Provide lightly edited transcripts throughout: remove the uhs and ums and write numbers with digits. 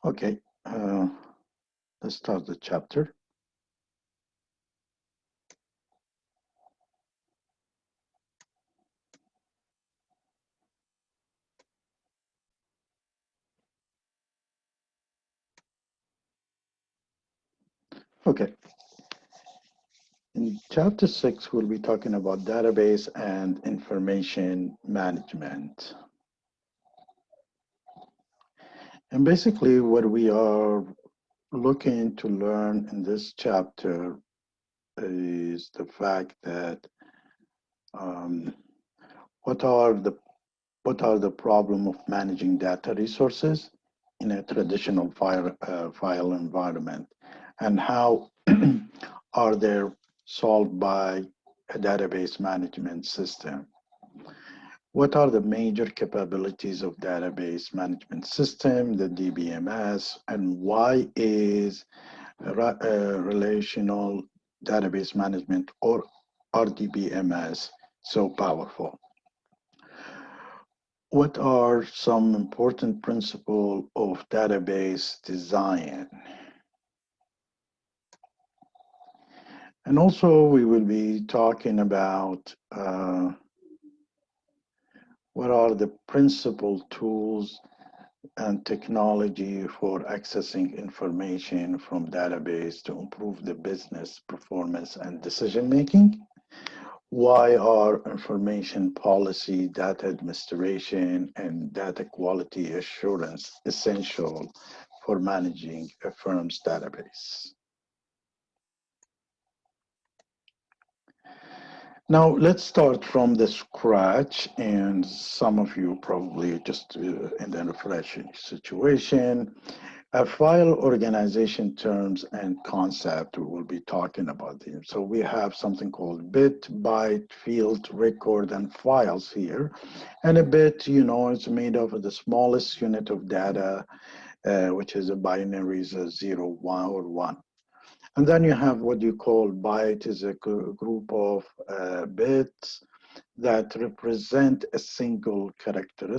Okay, let's start the chapter. Okay, in chapter 6, we'll be talking about database and information management. And basically, what we are looking to learn in this chapter is the fact that um, what are the what are the problem of managing data resources in a traditional file environment, and how are they solved by a database management system? What are the major capabilities of database management system, the DBMS, and why is relational database management or RDBMS so powerful? What are some important principles of database design? And also we will be talking about what are the principal tools and technology for accessing information from database to improve the business performance and decision making. Why are information policy, data administration, and data quality assurance essential for managing a firm's database? Now, let's start from the scratch, and some of you probably just in the refreshing situation. A file organization terms and concept, we will be talking about them. So we have something called bit, byte, field, record, and files here. And a bit, it's made of the smallest unit of data, which is a binary, is a 0, 1, or 1. And then you have what you call byte, is a group of bits that represent a single character.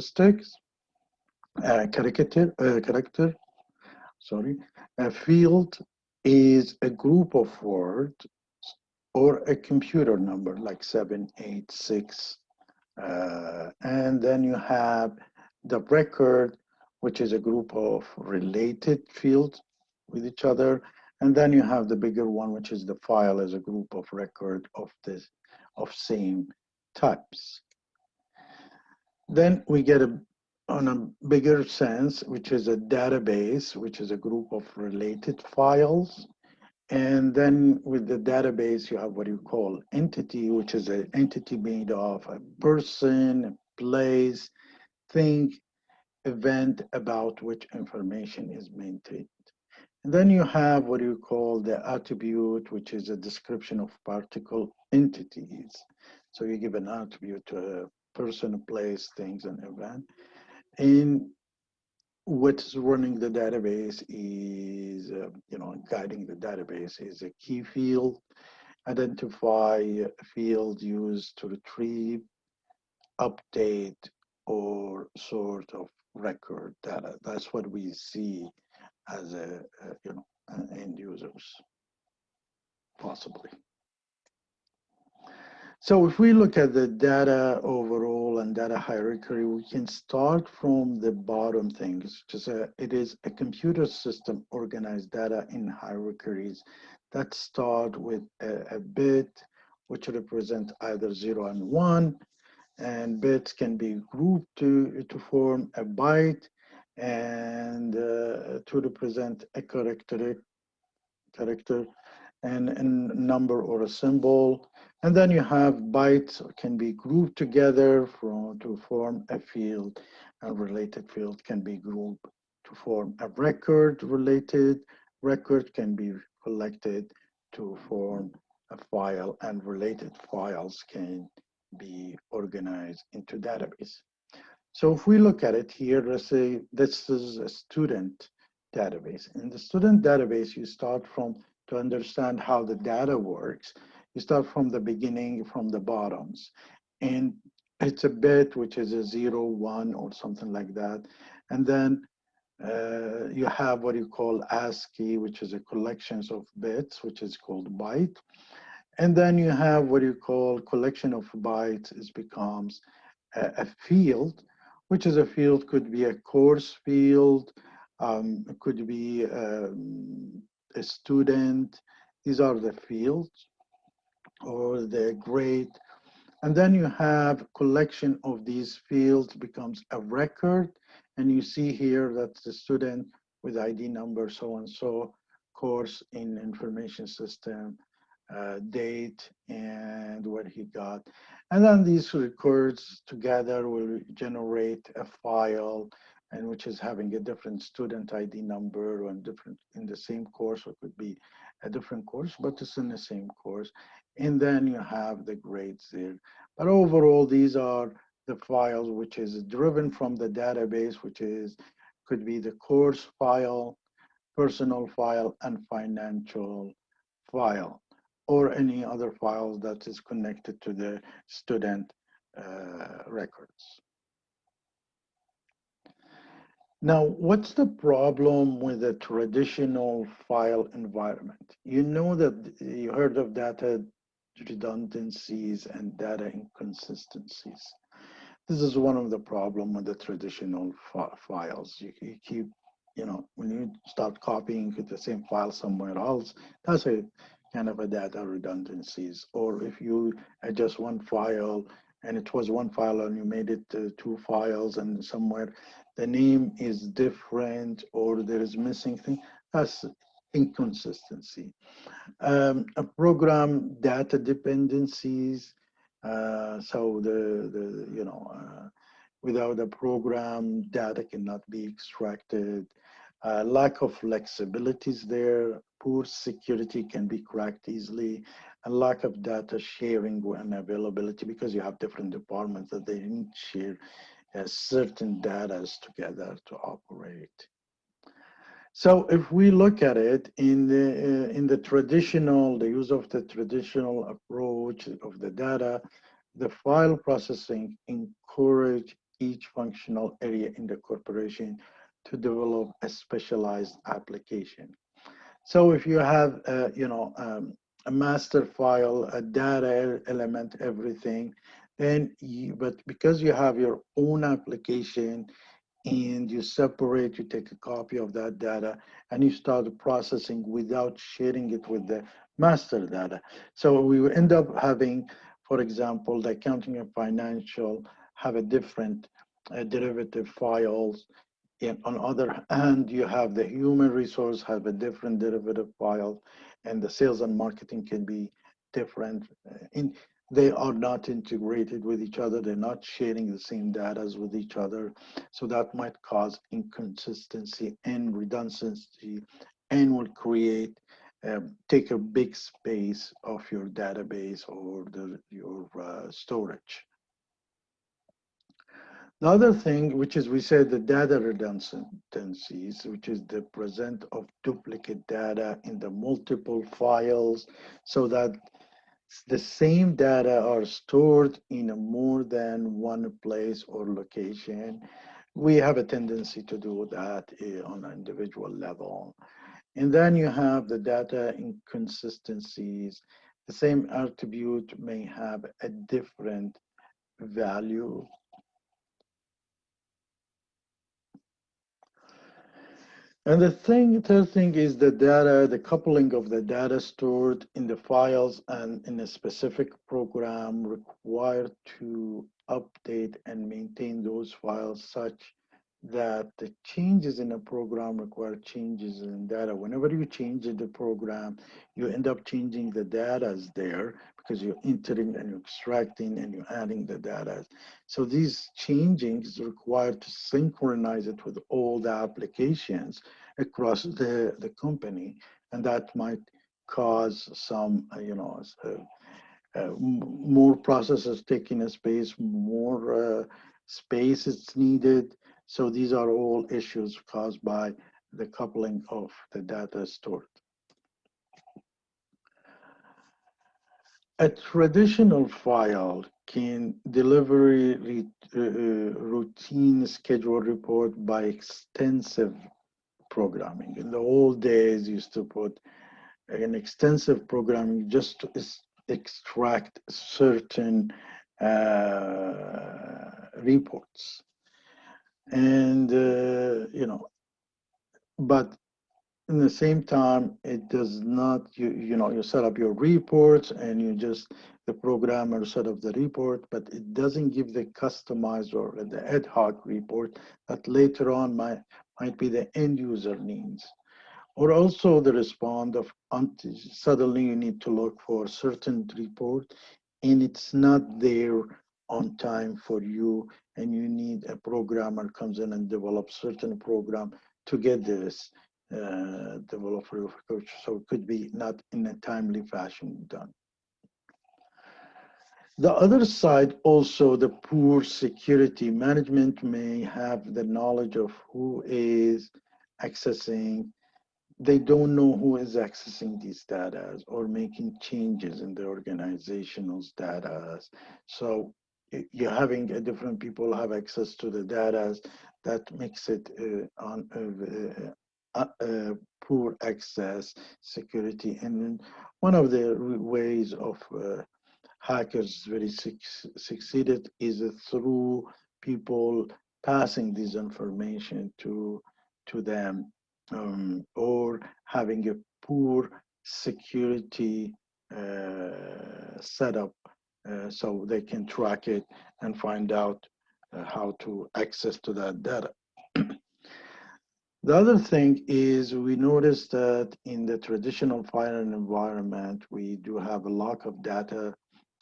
Sorry. A field is a group of words or a computer number like 786. And then you have the record, which is a group of related fields with each other. And then you have the bigger one, which is the file as a group of record of same types. Then we get on a bigger sense, which is a database, which is a group of related files. And then with the database, you have what you call entity, which is an entity made of a person, a place, thing, event about which information is maintained. And then you have what you call the attribute, which is a description of particular entities. So you give an attribute to a person, a place, things, and event. And what's running the database is, guiding the database is a key field, identify a field used to retrieve, update, or sort of record data. That's what we see as end users, possibly. So if we look at the data overall and data hierarchy, we can start from the bottom things. It is a computer system organized data in hierarchies that start with a bit, which represent either 0 and 1, and bits can be grouped to form a byte and to represent a character and a number or a symbol. And then you have bytes can be grouped together to form a field. A related field can be grouped to form a record. Related record can be collected to form a file, and related files can be organized into database. So if we look at it here, let's say this is a student database. In the student database, you start from, to understand how the data works, you start from the beginning, from the bottoms. And it's a bit, which is a 0, 1, or something like that. And then You have what you call ASCII, which is a collections of bits, which is called byte. And then you have what you call collection of bytes. It becomes a field, which is a field, could be a course field, it could be a student. These are the fields or the grade. And then you have collection of these fields becomes a record. And you see here that the student with ID number so-and-so, course in information system, date, and what he got. And then these records together will generate a file, and which is having a different student ID number and different in the same course, or it could be a different course, but it's in the same course. And then you have the grades there. But overall, these are the files which is driven from the database, which is could be the course file, personal file, and financial file, or any other file that is connected to the student records. Now, what's the problem with a traditional file environment? You know that you heard of data redundancies and data inconsistencies. This is one of the problem with the traditional files. You keep, when you start copying the same file somewhere else, that's a kind of a data redundancies. Or if you adjust one file and it was one file and you made it two files and somewhere the name is different or there is missing thing, that's inconsistency. A program data dependencies. So without a program, data cannot be extracted. Lack of flexibilities there. Poor security can be cracked easily. And lack of data sharing and availability because you have different departments that they need to share certain data together to operate. So if we look at it in the traditional, the use of the traditional approach of the data, the file processing encourage each functional area in the corporation to develop a specialized application. So if you have, a master file, a data element, everything, but because you have your own application, and you separate, you take a copy of that data and you start processing without sharing it with the master data. So we end up having, for example, the accounting and financial have a different derivative files. And on other hand, you have the human resource have a different derivative file, and the sales and marketing can be different. They are not integrated with each other. They're not sharing the same data with each other. So that might cause inconsistency and redundancy and will create, take a big space of your database or your storage. The other thing, which is we said the data redundancies, which is the present of duplicate data in the multiple files, so that the same data are stored in a more than one place or location. We have a tendency to do that on an individual level. And then you have the data inconsistencies. The same attribute may have a different value. And third thing is the data, the coupling of the data stored in the files and in a specific program required to update and maintain those files such that the changes in a program require changes in data. Whenever you change the program, you end up changing the data there because you're entering and you're extracting and you're adding the data. So these changing is required to synchronize it with all the applications across the company, and that might cause some, more processes taking a space, more space is needed. So these are all issues caused by the coupling of the data stored. A traditional file can deliver routine schedule report by extensive programming. In the old days, used to put an extensive programming just to extract certain reports. And, but in the same time, it does not, you set up your reports and you just, the programmer set up the report, but it doesn't give the customized or the ad hoc report that later on might be the end user needs. Or also the respond of suddenly you need to look for certain report and it's not there on time for you, and you need a programmer comes in and develops certain program to get this developer approach. So it could be not in a timely fashion done. The other side also, the poor security management may have the knowledge of who is accessing. They don't know who is accessing these data or making changes in the organization's data. So you're having a different people have access to the data that makes it poor access security. And one of the ways of hackers very succeeded is through people passing this information to them, or having a poor security setup, so they can track it and find out how to access to that data. The other thing is we noticed that in the traditional finance environment, we do have a lack of data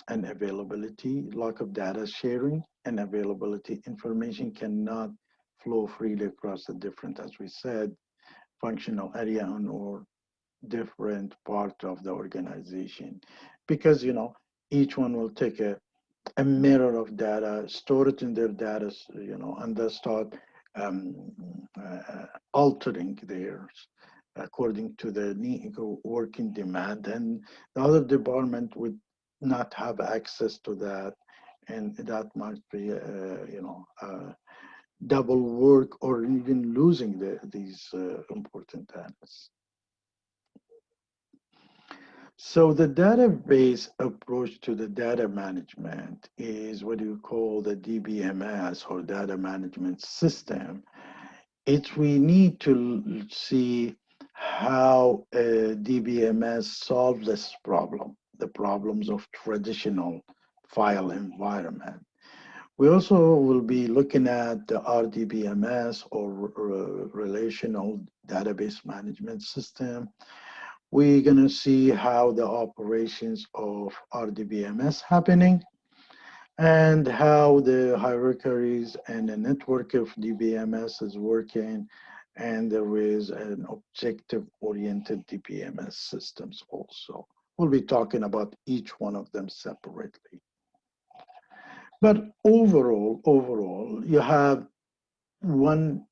and availability, lack of data sharing and availability. Information cannot flow freely across the different, as we said, functional area and or different part of the organization, because each one will take a mirror of data, store it in their data, and they start um, altering theirs according to the working demand, and the other department would not have access to that, and that might be double work or even losing these important data. So the database approach to the data management is what you call the DBMS, or data management system. It's we need to see how DBMS solves this problem, the problems of traditional file environment. We also will be looking at the RDBMS, or Relational Database Management System. We're going to see how the operations of RDBMS happening, and how the hierarchies and the network of DBMS is working, and there is an objective-oriented DBMS systems also. We'll be talking about each one of them separately. But overall, you have one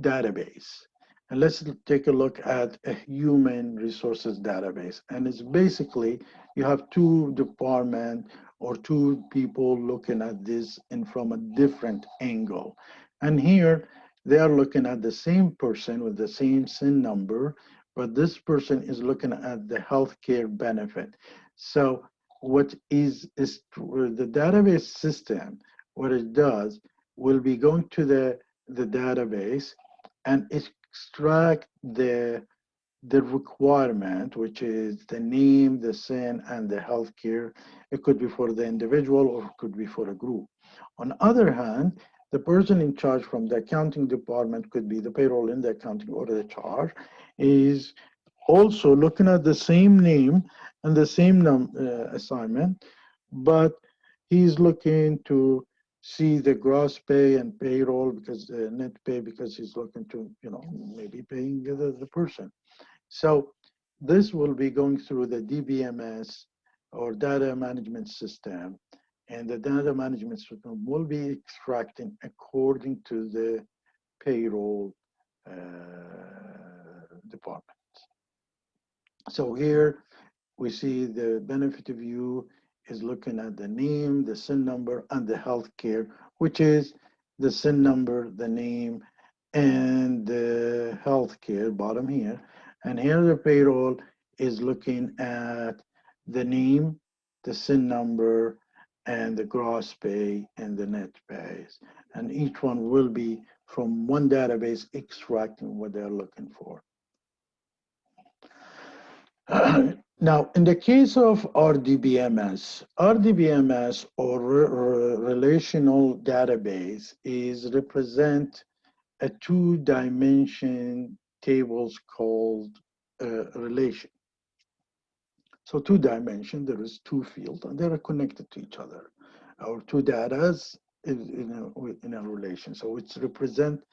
database. And let's take a look at a human resources database. And it's basically, you have two departments or two people looking at this and from a different angle. And here they are looking at the same person with the same SIN number, but this person is looking at the healthcare benefit. So what is the database system, what it does, will be going to the database and extract the requirement, which is the name, the SIN, and the healthcare. It could be for the individual or it could be for a group. On the other hand, the person in charge from the accounting department, could be the payroll in the accounting or the HR, is also looking at the same name and the same assignment, but he's looking to see the gross pay and payroll, because the net pay, because he's looking to maybe paying the person. So this will be going through the DBMS, or data management system, and the data management system will be extracting according to the payroll department. So here we see the benefit view is looking at the name, the SIN number, and the healthcare, which is the SIN number, the name, and the healthcare, bottom here. And here the payroll is looking at the name, the SIN number, and the gross pay and the net pays. And each one will be from one database extracting what they're looking for. Now, in the case of RDBMS or relational database is represent a two-dimension tables called relation. So two dimension, there is two fields and they are connected to each other. Our two datas in a relation. So it's represent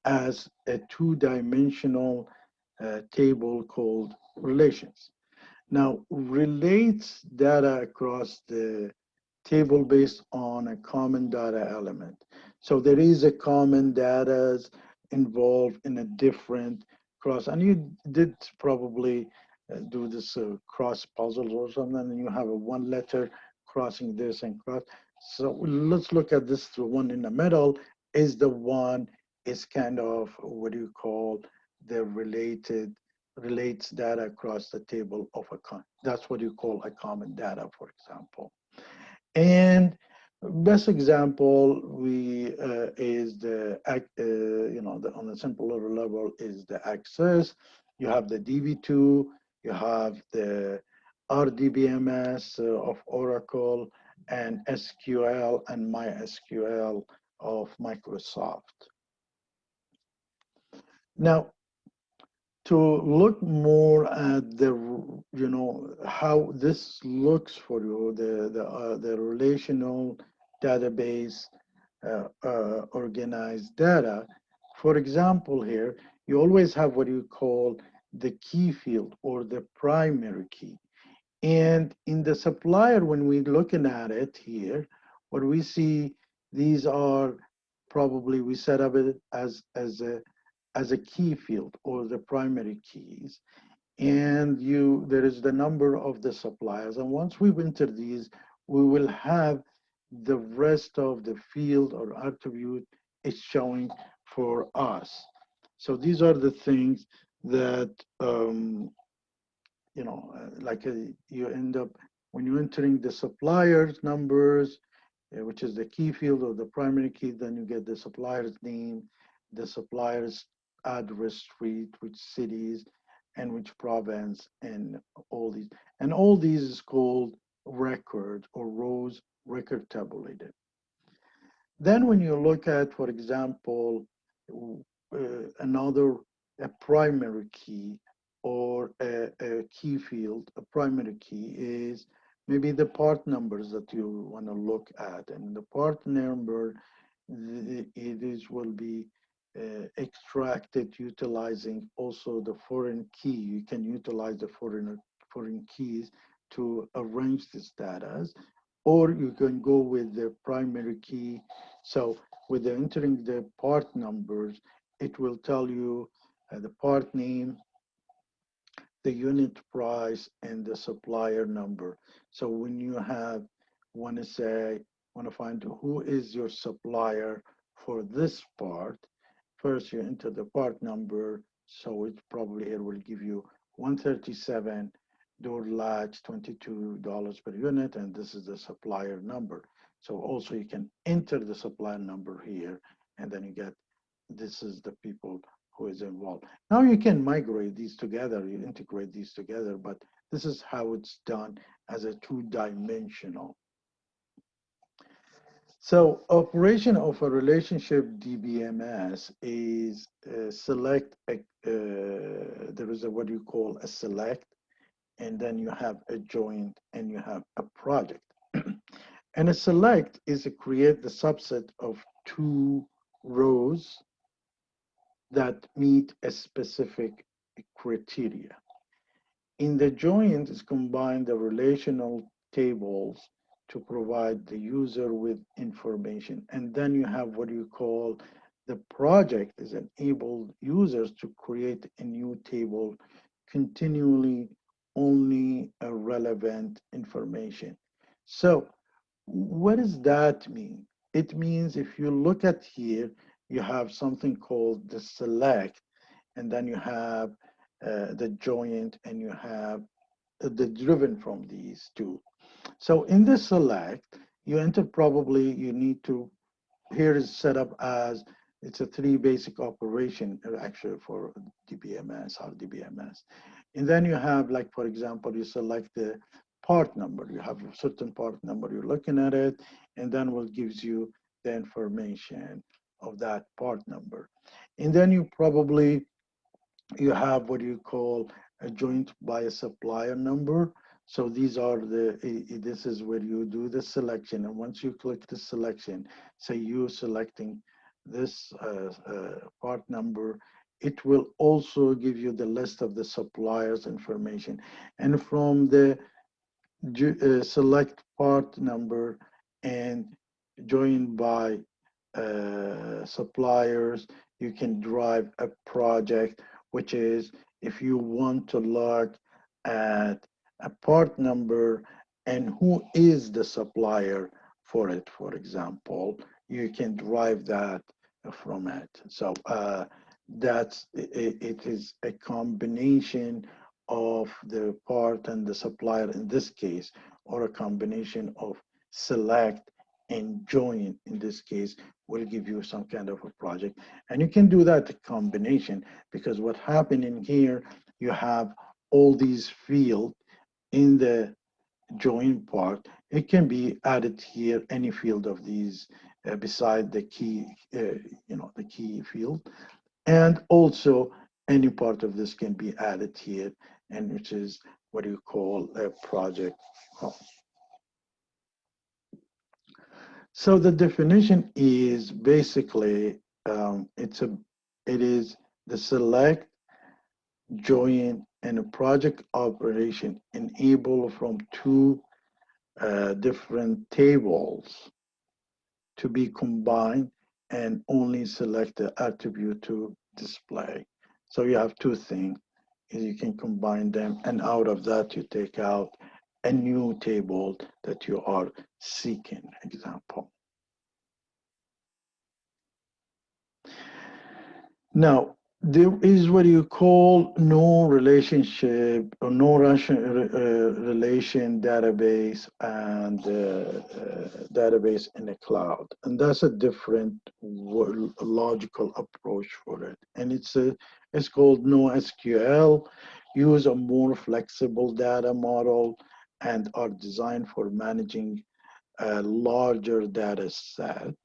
as a two-dimensional table called relations. Now, relates data across the table based on a common data element. So there is a common data involved in a different cross, and you did probably do this cross puzzles or something, and you have a one letter crossing this and cross. So let's look at this. The one in the middle is the one is kind of what do you call the relates data across the table of a that's what you call a common data, for example. And best example we is the on a simpler level is the access. You have the DB2, you have the RDBMS of Oracle, and SQL and MySQL of Microsoft. Now, to look more at the how this looks for you, the relational database organized data. For example, here you always have what you call the key field or the primary key. And in the supplier, when we're looking at it here, what we see, these are probably we set up it as a key field or the primary keys. And there is the number of the suppliers. And once we've entered these, we will have the rest of the field or attribute is showing for us. So these are the things that, you end up, when you're entering the suppliers numbers, which is the key field or the primary key, then you get the supplier's name, the supplier's address, street, which cities, and which province, and all these. And all these is called record or rows record tabulated. Then when you look at, for example, a primary key or a key field, a primary key is maybe the part numbers that you want to look at. And the part number, will be extracted utilizing also the foreign key. You can utilize the foreign keys to arrange this data, or you can go with the primary key. So with entering the part numbers, it will tell you the part name, the unit price, and the supplier number. So when you want to find who is your supplier for this part, first you enter the part number. So it probably here will give you 137 door latch, $22 per unit, and this is the supplier number. So also you can enter the supplier number here, and then you get, this is the people who is involved. Now you can migrate these together, you integrate these together, but this is how it's done as a two-dimensional. So operation of a relationship DBMS is there is what you call a select, and then you have a joint, and you have a project. And a select is to create the subset of two rows that meet a specific criteria. In the joint is combined the relational tables to provide the user with information. And then you have what you call the project is enable users to create a new table continually only relevant information. So what does that mean? It means if you look at here, you have something called the select, and then you have the joint, and you have the driven from these two. So in the select, you enter probably, you need to, here is set up as, it's a three basic operation actually for DBMS or DBMS. And then you have, like, for example, you select the part number. You have a certain part number, you're looking at it, and then what gives you the information of that part number. And then you probably, you have what you call a joint by a supplier number. So these are the, this is where you do the selection. And once you click the selection, say you're selecting this part number, it will also give you the list of the suppliers information. And from the select part number and join by suppliers, you can drive a project, which is if you want to look at a part number and who is the supplier for it, for example, you can drive that from it. So that's it is a combination of the part and the supplier in this case, or a combination of select and join in this case, will give you some kind of a project. And you can do that combination, because what happened in here, you have all these fields in the join part. It can be added here, any field of these beside the key, the key field. And also any part of this can be added here, and which is what you call a project home. So the definition is basically it is the select, join, and a project operation enabled from two different tables to be combined and only select the attribute to display. So you have two things, is you can combine them, and out of that you take out a new table that you are seeking, example. Now, there is what you call no relationship or no relation database and database in the cloud. And that's a different logical approach for it. And it's called NoSQL, use a more flexible data model and are designed for managing a larger data set.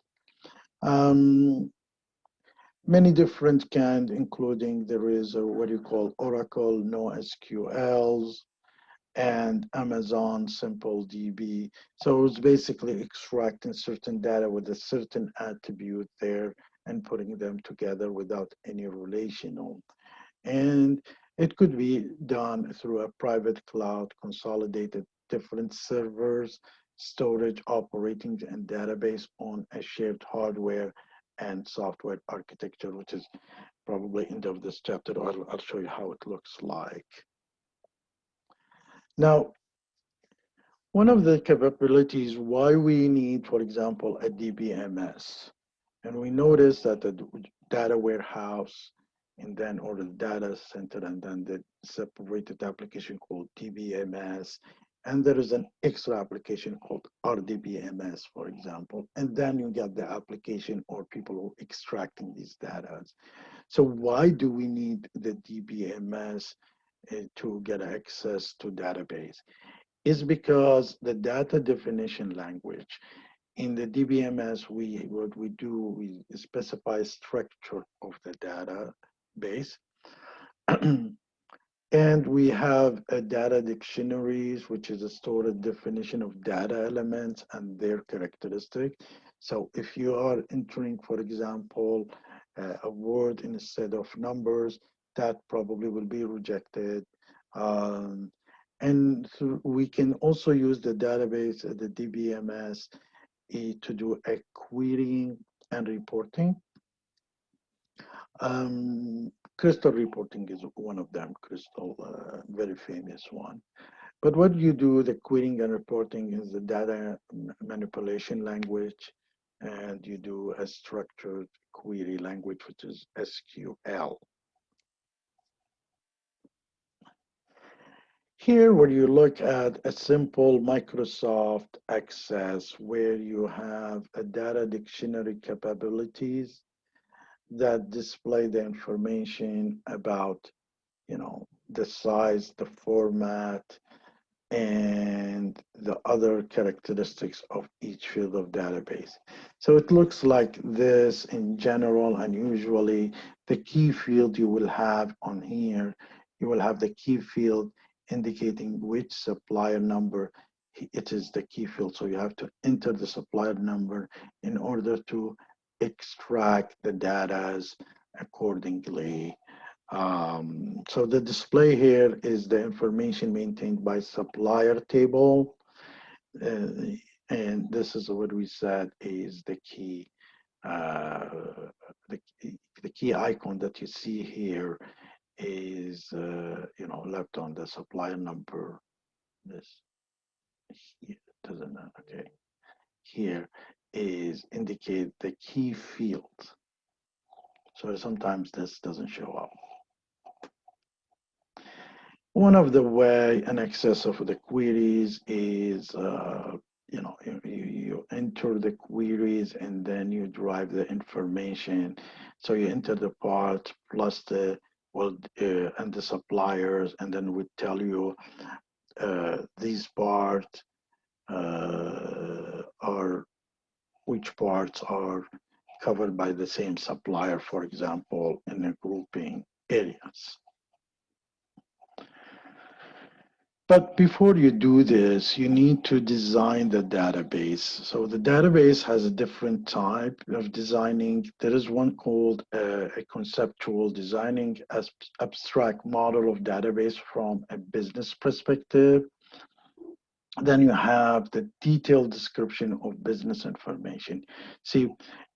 Many different kinds, including there is what you call Oracle NoSQLs and Amazon Simple DB. So it's basically extracting certain data with a certain attribute there and putting them together without any relational. And it could be done through a private cloud, consolidated different servers, storage, operating, and database on a shared hardware and software architecture, which is probably end of this chapter. I'll show you how it looks like. Now, one of the capabilities why we need, for example, a DBMS, and we notice that the data warehouse and then or the data center and then the separated application called DBMS, and there is an extra application called RDBMS, for example, and then you get the application or people who are extracting these data. So why do we need the DBMS to get access to database? Is because the data definition language in the DBMS, what we do, we specify structure of the database. And we have a data dictionaries, which is a stored definition of data elements and their characteristic. So if you are entering, for example, a word instead of numbers, that probably will be rejected. And so we can also use the database, the DBMS, to do a querying and reporting. Crystal reporting is one of them, Crystal, very famous one. But what you do, the querying and reporting is the data manipulation language, and you do a structured query language, which is SQL. Here, when you look at a simple Microsoft Access, where you have a data dictionary capabilities that display the information about, the size, the format, and the other characteristics of each field of database. So it looks like this in general, and usually the key field you will have on here, you will have the key field indicating which supplier number it is the key field. So you have to enter the supplier number in order to extract the data accordingly. So the display here is the information maintained by supplier table. And this is what we said is the key, uh, the key icon that you see here is, left on the supplier number. This here doesn't, okay. Here is indicate the key field. So sometimes this doesn't show up. One of the way in excess of the queries is, you enter the queries and then you drive the information. So you enter the part plus the, and the suppliers, and then we tell you these parts are, which parts are covered by the same supplier, for example, in a grouping areas. But before you do this, you need to design the database. So the database has a different type of designing. There is one called a conceptual designing as abstract model of database from a business perspective. Then you have the detailed description of business information. See,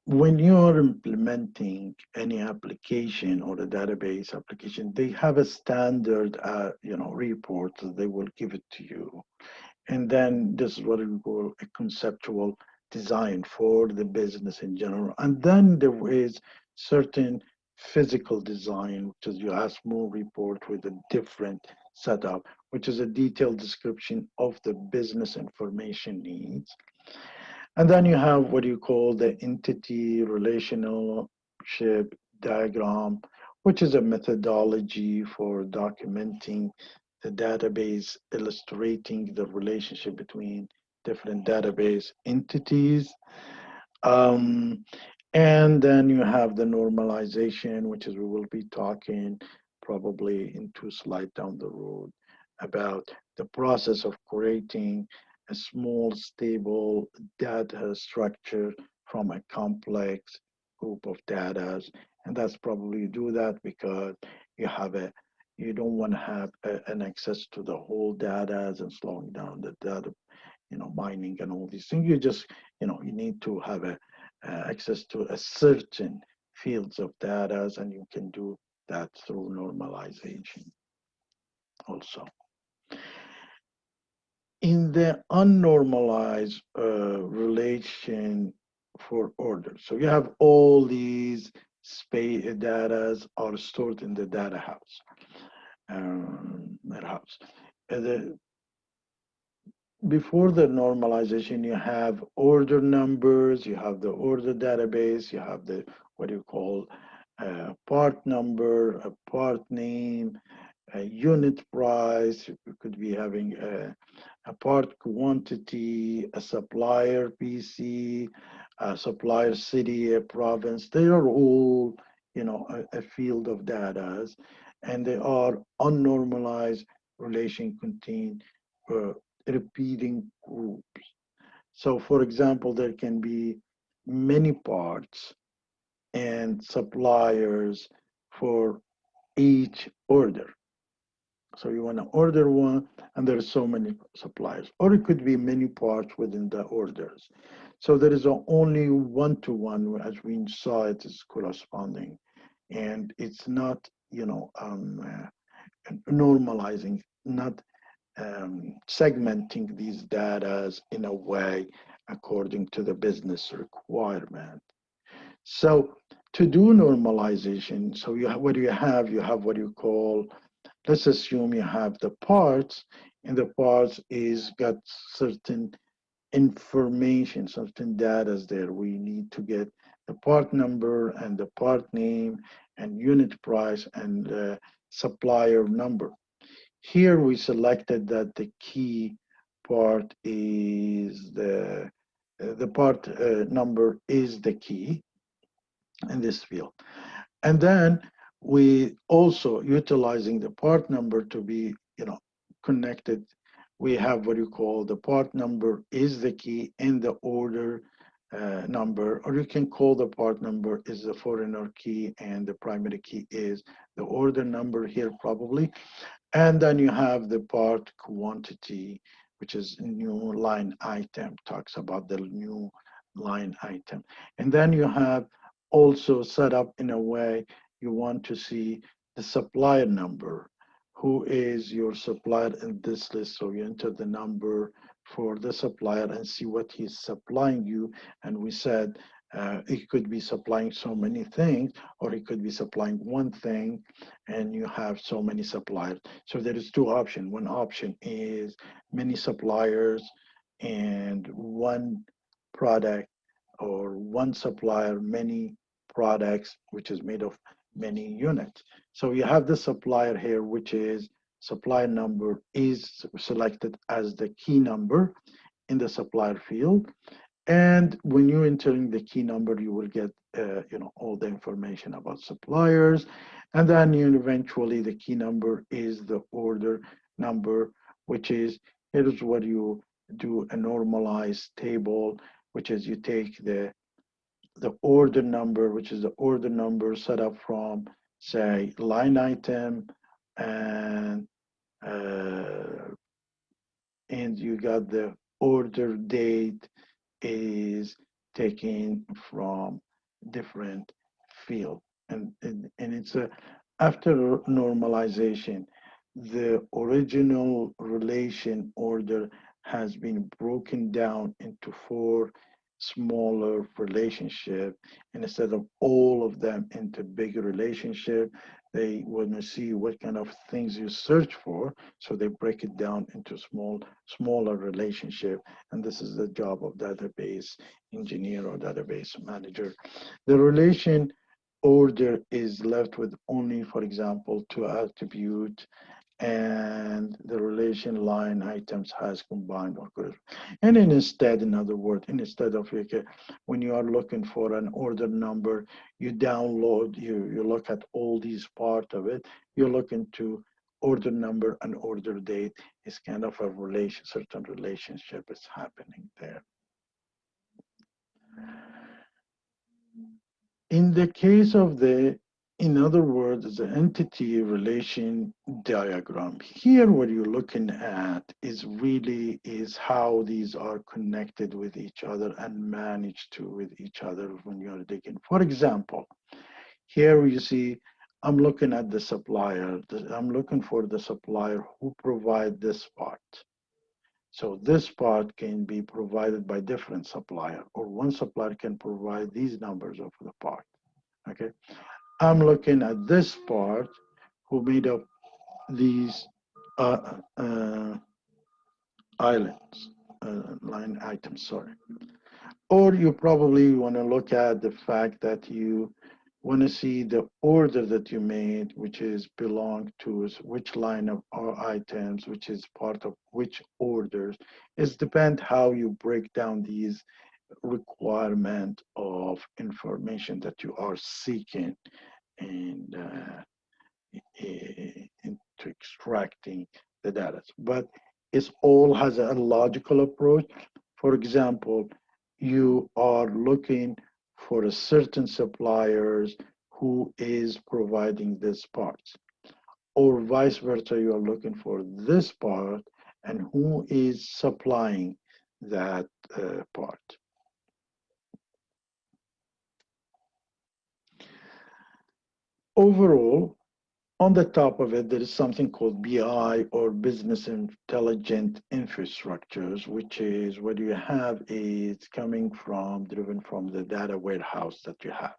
when you're implementing any application or a database application, they have a standard, report that they will give it to you. And then this is what we call a conceptual design for the business in general. And then there is certain physical design, which is your ASMO report with a different setup, which is a detailed description of the business information needs. And then you have what you call the entity relationship diagram, which is a methodology for documenting the database, illustrating the relationship between different database entities. Um, and then you have the normalization, which is we will be talking probably in 2 slides down the road about the process of creating a small, stable data structure from a complex group of data. And that's probably you do that because you have you don't want to have an access to the whole data and slowing down the data, mining and all these things. You just, you need to have access to a certain fields of data, and you can do that through normalization also. In the unnormalized relation for order, so you have all these space data are stored in the data house. Before the normalization, you have order numbers, you have the order database, you have the what you call part number, a part name, a unit price. You could be having a part quantity, a supplier PC, a supplier city, a province. They are all, a field of data, and they are unnormalized relation contain uh, repeating groups. So for example, there can be many parts and suppliers for each order. So you want to order one, and there's so many suppliers, or it could be many parts within the orders. So there is only one-to-one, as we saw it is corresponding, and it's not normalizing, not segmenting these data in a way according to the business requirement. So to do normalization, so what do you have? You have what you call, let's assume you have the parts, and the parts is got certain information, certain data is there. We need to get the part number and the part name and unit price and supplier number. Here we selected that the key part is the part number is the key in this field. And then we also utilizing the part number to be, connected. We have what you call the part number is the key in the order number, or you can call the part number is the foreigner key and the primary key is the order number here probably. And then you have the part quantity, which is new line item, talks about the new line item. And then you have also set up in a way you want to see the supplier number. Who is your supplier in this list? So you enter the number for the supplier and see what he's supplying you. And we said he could be supplying so many things, or he could be supplying one thing, and you have so many suppliers. So there is two options. One option is many suppliers and one product, or one supplier, many products, which is made of many units. So you have the supplier here, which is supplier number is selected as the key number in the supplier field. And when you're entering the key number, you will get all the information about suppliers. And then eventually the key number is the order number, which is, here's what you do, a normalized table, which is you take the order number, which is the order number set up from, say, line item, and uh, and you got the order date is taken from different field, and it's a, after normalization, the original relation order has been broken down into four smaller relationship, and instead of all of them into bigger relationship, they want to see what kind of things you search for, so they break it down into smaller relationship. And this is the job of database engineer or database manager. The relation order is left with only, for example, two attributes, and the relation line items has combined algorithm. And then instead, in other words, instead of when you are looking for an order number, you download, you look at all these part of it, you look into order number and order date. Is kind of a certain relationship is happening there. In the case of in other words, the entity relation diagram, here what you're looking at is really is how these are connected with each other and managed with each other when you're digging. For example, here you see, I'm looking at the supplier. I'm looking for the supplier who provide this part. So this part can be provided by different supplier, or one supplier can provide these numbers of the part. Okay, I'm looking at this part who made up these islands, line items, sorry. Or you probably want to look at the fact that you want to see the order that you made, which is belong to which line of items, which is part of which orders. It depends how you break down these requirement of information that you are seeking, and into extracting the data. But it all has a logical approach. For example, you are looking for a certain suppliers who is providing this parts, or vice versa, you are looking for this part and who is supplying that part. Overall, On the top of it, there is something called BI, or business intelligent infrastructures, which is what you have is coming from, driven from the data warehouse that you have.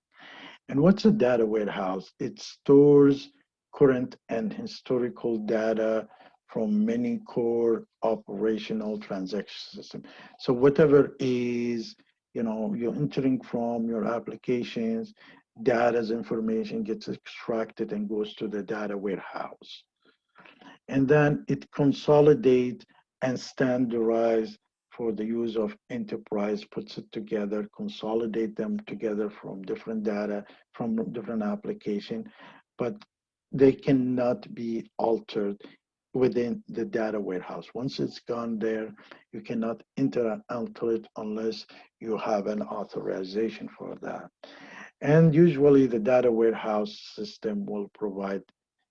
And what's a data warehouse? It stores current and historical data from many core operational transaction systems. So whatever is, you're entering from your applications, data's information gets extracted and goes to the data warehouse. And then it consolidate and standardize for the use of enterprise, puts it together, consolidate them together from different data, from different application, but they cannot be altered within the data warehouse. Once it's gone there, you cannot alter it unless you have an authorization for that. And usually the data warehouse system will provide,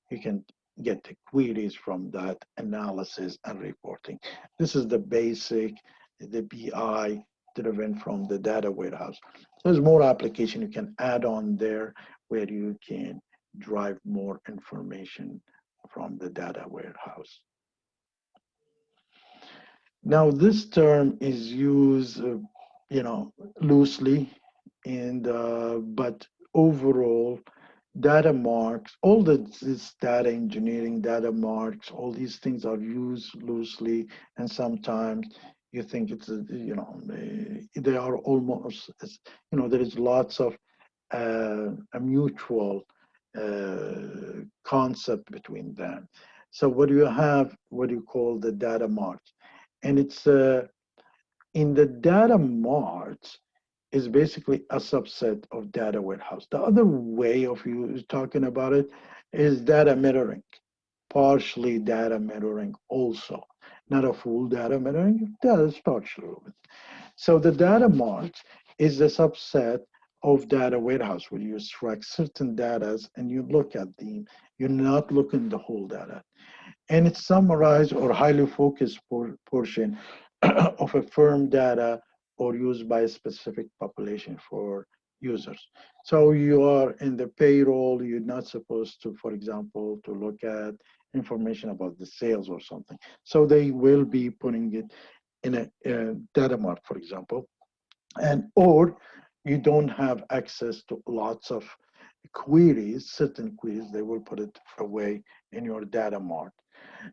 you can get the queries from that analysis and reporting. This is the basic, the BI driven from the data warehouse. There's more application you can add on there where you can drive more information from the data warehouse. Now, this term is used, loosely, and but overall, data marks, all this data engineering, data marks, all these things are used loosely, and sometimes you think it's, they are almost, there is lots of a mutual concept between them. So what you have, what you call the data marks, and it's in the data marts is basically a subset of data warehouse. The other way of you talking about it is data mirroring, partially data mirroring also. Not a full data mirroring, that is partially. So the data mart is a subset of data warehouse where you extract certain data and you look at them. You're not looking the whole data. And it's summarized or highly focused portion of a firm data or used by a specific population for users. So you are in the payroll, you're not supposed to, for example, to look at information about the sales or something. So they will be putting it in a data mart, for example, and or you don't have access to lots of queries, certain queries, they will put it away in your data mart.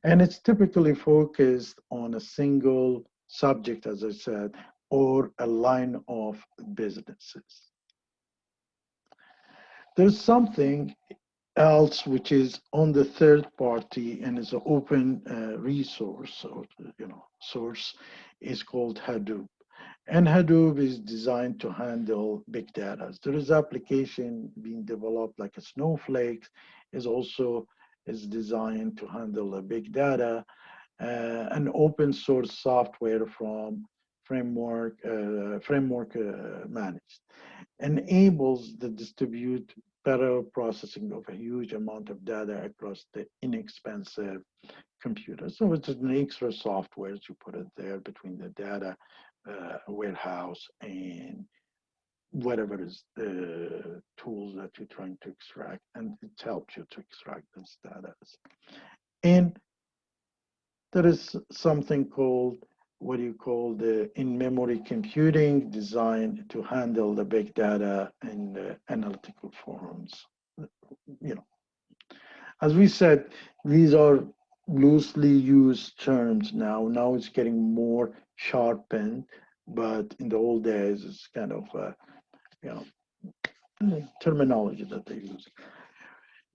And it's typically focused on a single subject, as I said, or a line of businesses. There's something else which is on the third party and is an open resource or source, is called Hadoop. And Hadoop is designed to handle big data. There is application being developed like a Snowflake is also is designed to handle the big data. An open source software from framework managed enables the distribute parallel processing of a huge amount of data across the inexpensive computer. So it's an extra software you put it there between the data warehouse and whatever is the tools that you're trying to extract, and it helps you to extract this data. And there is something called what do you call the in-memory computing designed to handle the big data in the analytical forms. You know, as we said, these are loosely used terms now. Now it's getting more sharpened, but in the old days, it's kind of you terminology that they use.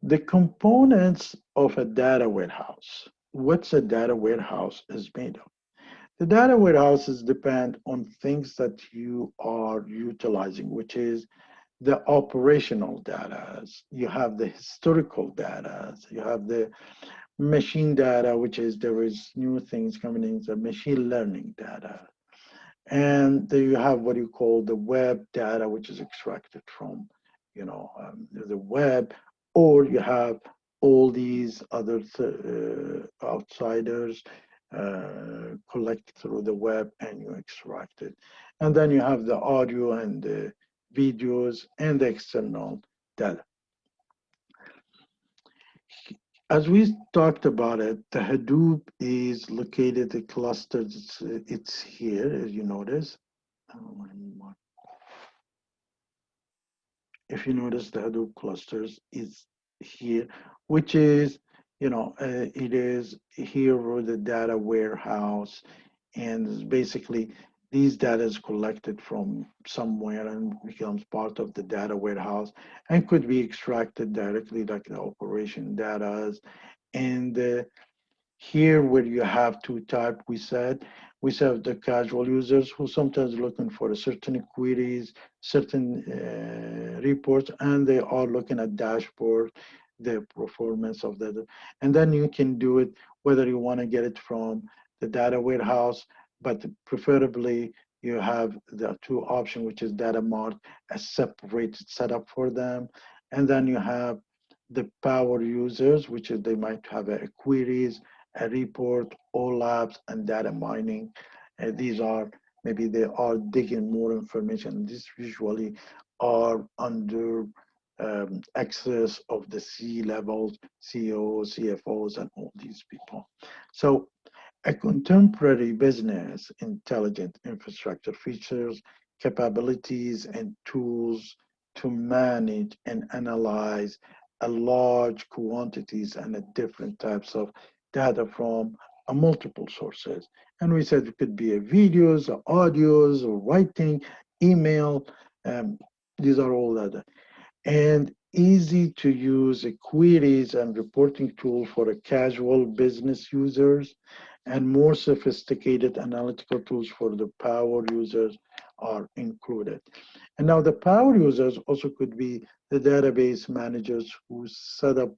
The components of a data warehouse. What's a data warehouse is made of? The data warehouses depend on things that you are utilizing, which is the operational data. You have the historical data. You have the machine data, which is there is new things coming in, the machine learning data. And then you have what you call the web data, which is extracted from, the web, or you have all these other outsiders collect through the web and you extract it. And then you have the audio and the videos and the external data. As we talked about it, the Hadoop is located in clusters. It's here, as you notice. Um, If you notice, the Hadoop clusters is here, which is, it is here with the data warehouse, and basically these data is collected from somewhere and becomes part of the data warehouse and could be extracted directly like the operation data. And here where you have two type, we have the casual users who sometimes looking for a certain queries, certain reports, and they are looking at dashboard, the performance of the, and then you can do it whether you want to get it from the data warehouse, but preferably you have the two option, which is data mart, a separate setup for them, and then you have the power users, which is they might have a queries, a report, OLAPs, and data mining. These are maybe they are digging more information. These usually are under access of the C levels, CEOs, CFOs, and all these people. So a contemporary business intelligent infrastructure features capabilities and tools to manage and analyze a large quantities and a different types of data from a multiple sources. And we said it could be a videos, or audios, or writing, email. Um, these are all data and easy to use queries and reporting tool for a casual business users and more sophisticated analytical tools for the power users are included. And now the power users also could be the database managers who set up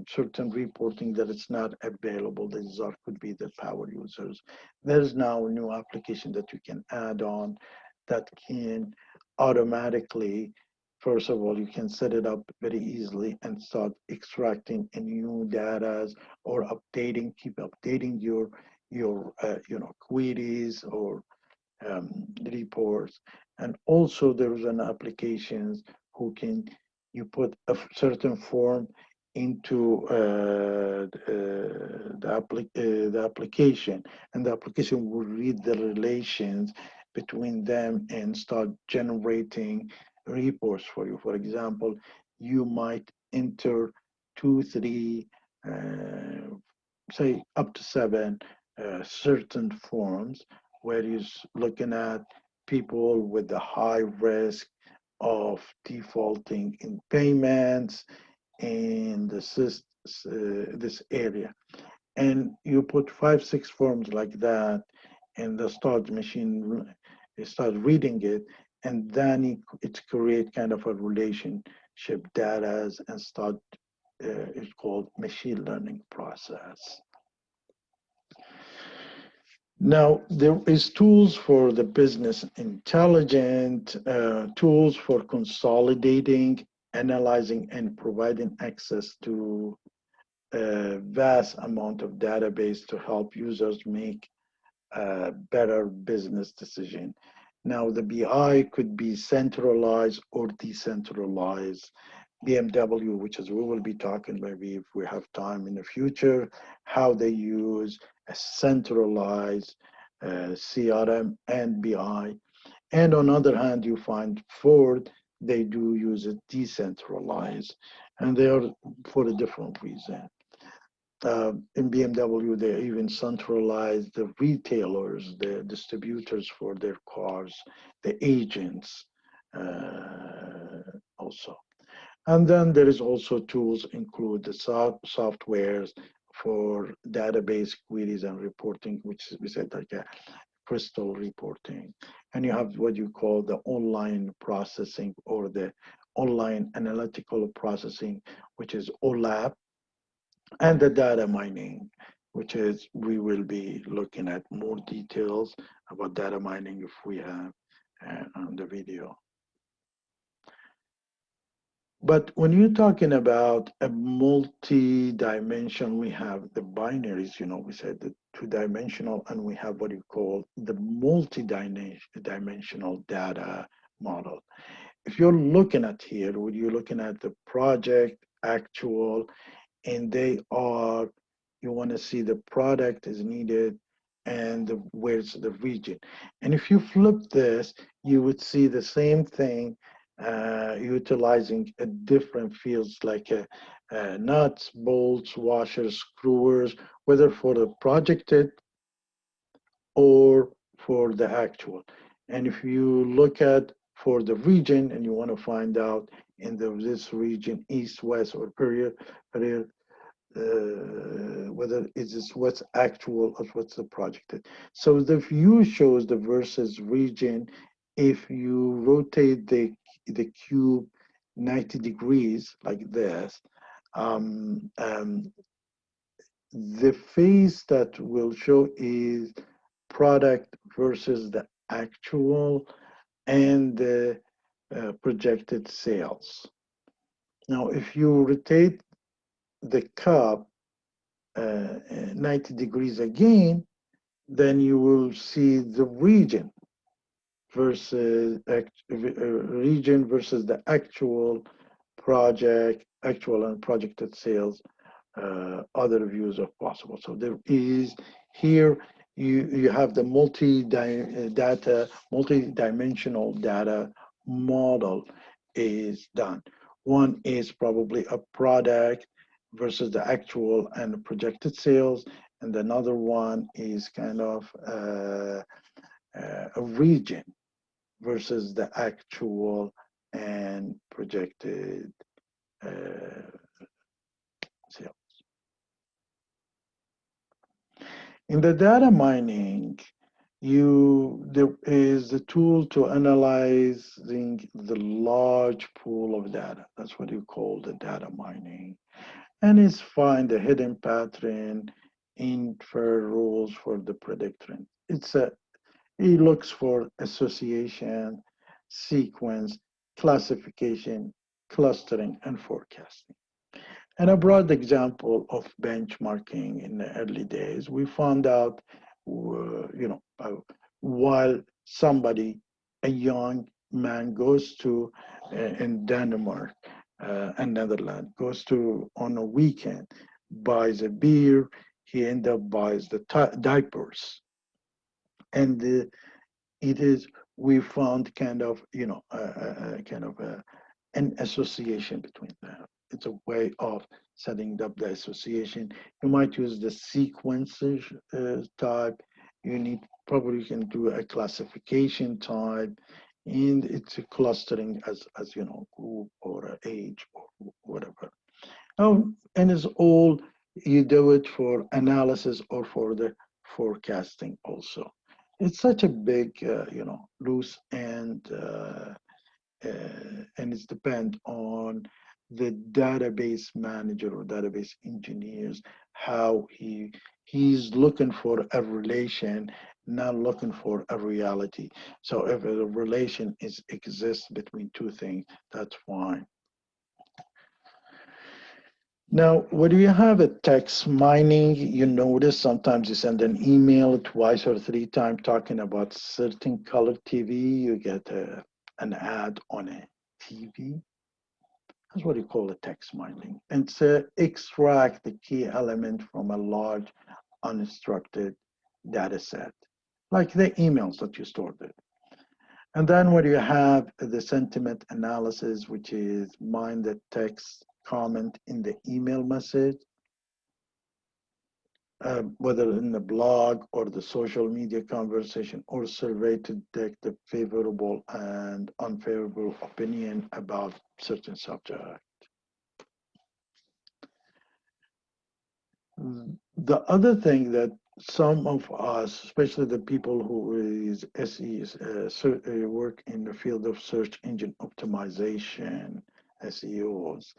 certain reporting that it's not available. These are could be the power users. There's now a new application that you can add on that can automatically, first of all, you can set it up very easily and start extracting new data or keep updating your queries or reports. And also there's an applications who can, you put a certain form into the application, and the application will read the relations between them and start generating reports for you. For example, you might enter two, three, say up to seven certain forms where you're looking at people with the high risk of defaulting in payments in this area. And you put five, six forms like that, and the storage machine starts reading it, and then it create kind of a relationship data and start, it's called machine learning process. Now, there is tools for the business intelligent, tools for consolidating, analyzing, and providing access to a vast amount of database to help users make a better business decision. Now, the BI could be centralized or decentralized. BMW, which is we will be talking maybe if we have time in the future, how they use a centralized CRM and BI. And on the other hand, you find Ford, they do use it decentralized, and they are for a different reason. In BMW, they even centralize the retailers, the distributors for their cars, the agents also. And then there is also tools include the softwares for database queries and reporting, which we said like a crystal reporting. And you have what you call the online processing or the online analytical processing, which is OLAP, and the data mining, which is we will be looking at more details about data mining if we have on the video. But when you're talking about a multi-dimension, we have the binaries, we said the two-dimensional, and we have what you call the multi-dimensional data model. If you're looking at here, when you're looking at the project actual, and they are, you want to see the product is needed and where's the region. And if you flip this, you would see the same thing utilizing a different fields like nuts, bolts, washers, screwers, whether for the projected or for the actual. And if you look at for the region and you want to find out in this region, east, west, or period, whether it is what's actual or what's the projected. So the view shows the versus region. If you rotate the cube 90 degrees like this, um, um, the phase that will show is product versus the actual and the projected sales. Now, if you rotate the cup 90 degrees again, then you will see the region versus region versus the actual and projected sales, other views of possible. So there is here you have the multi-dimensional data model is done. One is probably a product versus the actual and projected sales, and another one is kind of a region versus the actual and projected uh, sales. In the data mining, there is a tool to analyzing the large pool of data. That's what you call the data mining. And it's find a hidden pattern, infer rules for the predictor. It looks for association, sequence, classification, clustering, and forecasting. And a broad example of benchmarking in the early days, we found out, while somebody, a young man goes to, in Denmark and Netherlands, goes to on a weekend, buys a beer, he end up buys the diapers. And it is, we found kind of, kind of an association between them. It's a way of setting up the association. You might use the sequences type. You need probably can do a classification type, and it's a clustering as group or age or whatever. And it's all you do it for analysis or for the forecasting also. It's such a big, loose and it's depend on the database manager or database engineers how he's looking for a relation, not looking for a reality. So if a relation exists between two things, that's fine. Now, when you have a text mining, you notice sometimes you send an email twice or three times talking about certain color TV, you get an ad on a TV. That's what you call a text mining. And to extract the key element from a large unstructured data set, like the emails that you stored it. And then when you have the sentiment analysis, which is mine the text comment in the email message, whether in the blog or the social media conversation or survey to detect the favorable and unfavorable opinion about certain subject. The other thing that some of us, especially the people who is SEs, work in the field of search engine optimization, SEOs,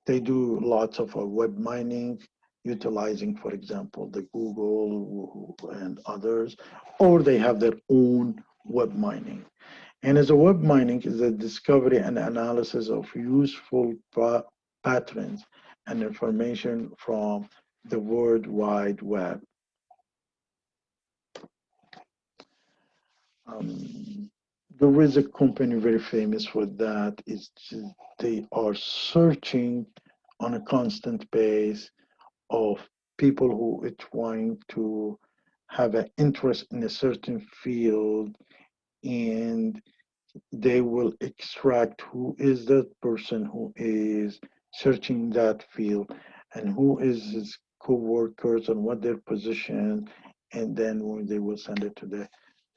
they do lots of web mining, utilizing, for example, the Google and others, or they have their own web mining. And as a web mining is the discovery and analysis of useful patterns and information from the World Wide Web. There is a company very famous for that. They are searching on a constant base of people who are trying to have an interest in a certain field, and they will extract who is that person who is searching that field and who is his co-workers and what their position, and then when they will send it to the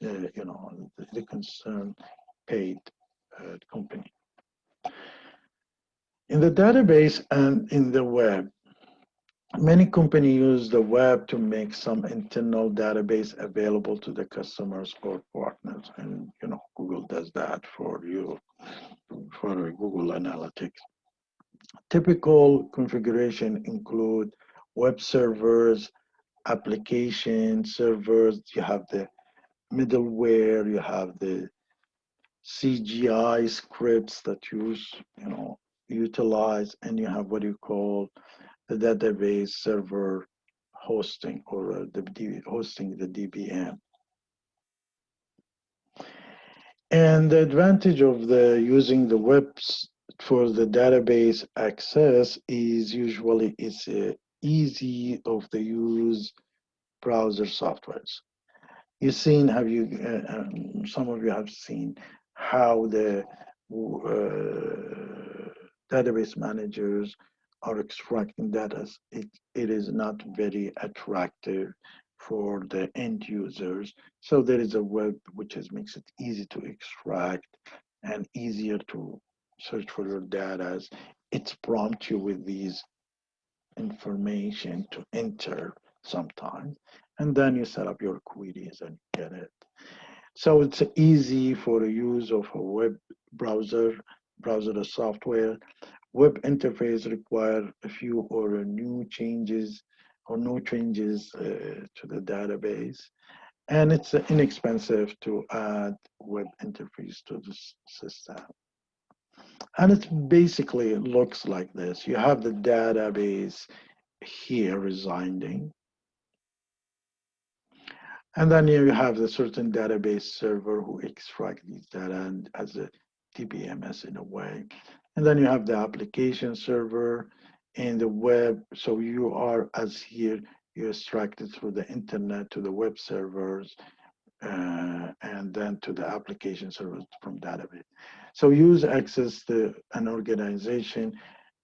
the concerned paid company. In the database and in the web, many companies use the web to make some internal database available to the customers or partners, and Google does that for you for Google Analytics. Typical configuration include web servers, application servers, you have the middleware, you have the CGI scripts that utilize, and you have what you call the database server hosting, or hosting the DBM. And the advantage of the using the webs for the database access is usually it's easy of the use browser softwares. You've seen, some of you have seen how the database managers are extracting data. It is not very attractive for the end users. So there is a web which makes it easy to extract and easier to search for your data. It prompts you with these information to enter sometimes, and then you set up your queries and get it. So it's easy for the use of a web browser software. Web interface require a few or new changes or no changes to the database. And it's inexpensive to add web interface to the system. And it basically looks like this. You have the database here residing. And then you have the certain database server who extract these data and as a DBMS in a way. And then you have the application server and the web. So you are, as here, you extract it through the internet to the web servers and then to the application servers from database. So use access to an organization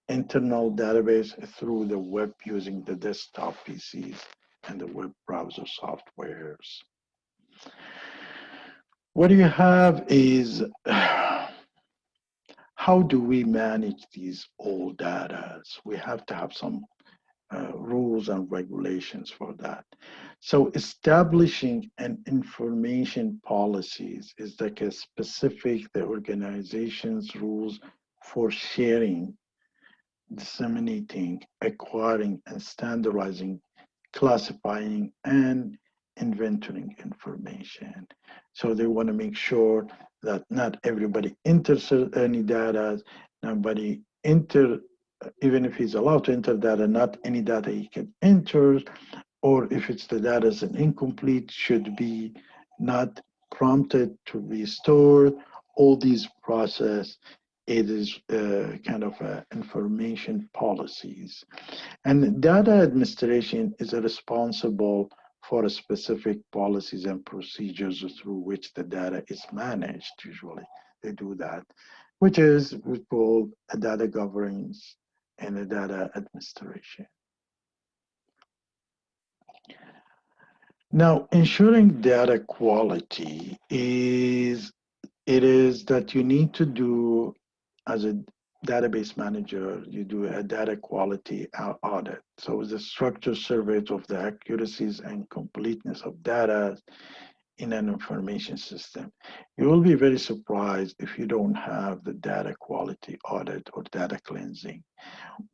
internal database through the web using the desktop PCs and the web browser softwares. What you have is how do we manage these old data? We have to have some rules and regulations for that. So establishing an information policies is like a specific, the organization's rules for sharing, disseminating, acquiring, and standardizing, classifying, and inventorying information. So they want to make sure that not everybody enters any data, nobody enter, even if he's allowed to enter data, not any data he can enter, or if it's the data is an incomplete, should be not prompted to be stored. All these process, it is kind of information policies. And data administration is responsible for a specific policies and procedures through which the data is managed. Usually they do that, which is we call a data governance and a data administration. Now, ensuring data quality is that you need to do, as a database manager, you do a data quality audit. So it's a structured survey of the accuracies and completeness of data in an information system. You will be very surprised if you don't have the data quality audit or data cleansing.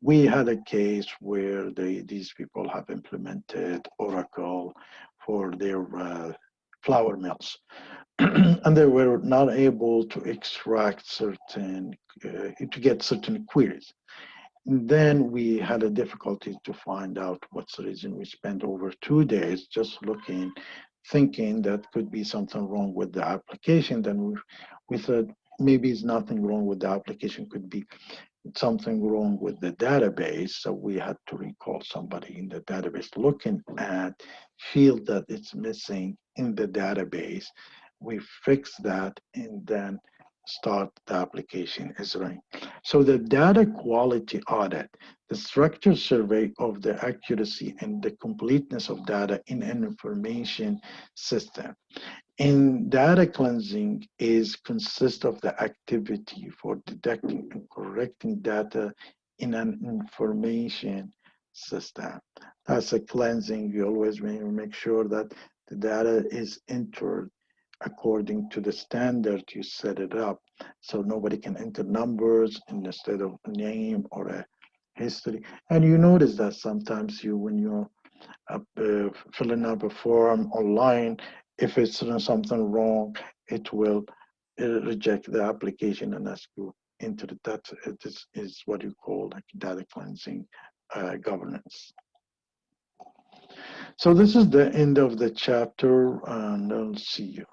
We had a case where these people have implemented Oracle for their flour mills. And they were not able to extract certain, to get certain queries. And then we had a difficulty to find out what's the reason. We spent over 2 days just looking, thinking that could be something wrong with the application. Then we thought maybe it's nothing wrong with the application, could be something wrong with the database, so we had to recall somebody in the database looking at field that it's missing in the database. We fix that and then start the application is running. So the data quality audit, the structured survey of the accuracy and the completeness of data in an information system. In data cleansing is consists of the activity for detecting and correcting data in an information system. That's a cleansing. You always make sure that the data is entered according to the standard you set it up. So nobody can enter numbers instead of a name or a history. And you notice that sometimes when you're filling up a form online, if it's something wrong, it will reject the application and ask you into the data. This is what you call like data cleansing governance. So this is the end of the chapter, and I'll see you.